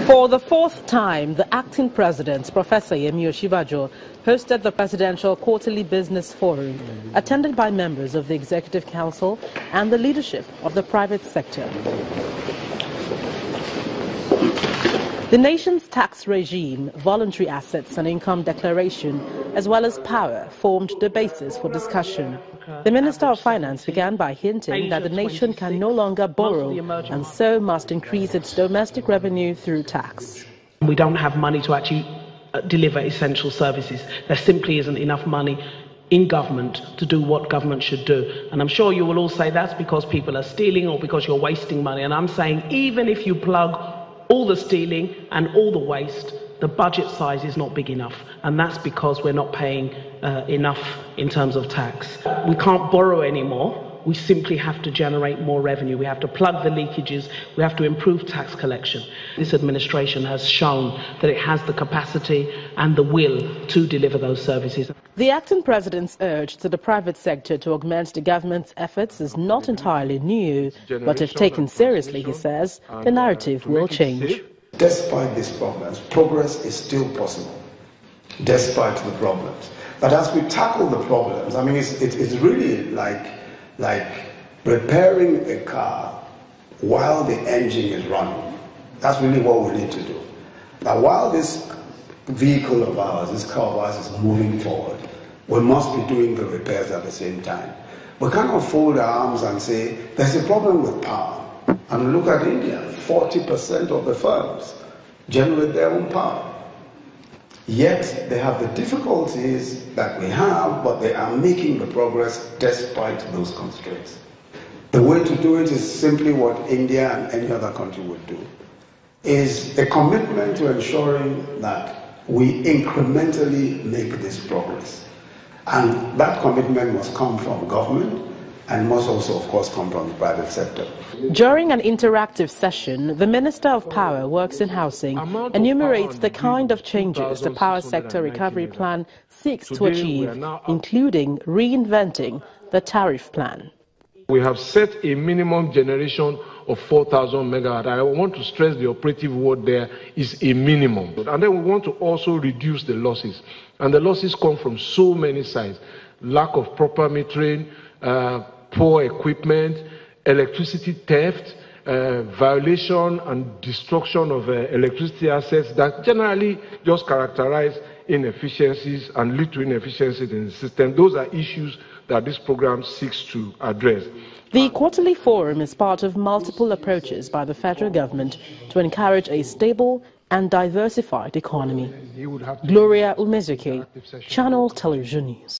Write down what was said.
For the fourth time, the acting president, Professor Osinbajo, hosted the Presidential Quarterly Business Forum, attended by members of the Executive Council and the leadership of the private sector. The nation's tax regime, voluntary assets and income declaration, as well as power, formed the basis for discussion. The Minister of Finance began by hinting that the nation can no longer borrow and so must increase its domestic revenue through tax. We don't have money to actually deliver essential services. There simply isn't enough money in government to do what government should do. And I'm sure you will all say that's because people are stealing or because you're wasting money. And I'm saying even if you plug all the stealing and all the waste, the budget size is not big enough, and that's because we're not paying enough in terms of tax. We can't borrow anymore. We simply have to generate more revenue. We have to plug the leakages. We have to improve tax collection. This administration has shown that it has the capacity and the will to deliver those services. The acting president's urge to the private sector to augment the government's efforts is not entirely new, but if taken seriously, he says, the narrative will change. Despite these problems, progress is still possible, despite the problems. But as we tackle the problems, I mean, it's really like repairing a car while the engine is running. That's really what we need to do. Now, while this vehicle of ours, this car of ours is moving forward, we must be doing the repairs at the same time. We cannot fold our arms and say, there's a problem with power. And look at India, 40% of the firms generate their own power. Yet they have the difficulties that we have, but they are making the progress despite those constraints. The way to do it is simply what India and any other country would do, is a commitment to ensuring that we incrementally make this progress. And that commitment must come from government and must also, of course, come from the private sector. During an interactive session, the Minister of Power, Works and Housing enumerates the kind of changes the Power Sector Recovery Plan seeks to achieve, including reinventing the tariff plan. We have set a minimum generation of 4,000 megawatt. I want to stress the operative word there is a minimum. And then we want to also reduce the losses. And the losses come from so many sides. Lack of proper metering, poor equipment, electricity theft, violation and destruction of electricity assets that generally just characterize inefficiencies and lead to inefficiencies in the system. Those are issues that this program seeks to address. The quarterly forum is part of multiple approaches by the federal government to encourage a stable and diversified economy. Gloria Umezuke, Channel Television News.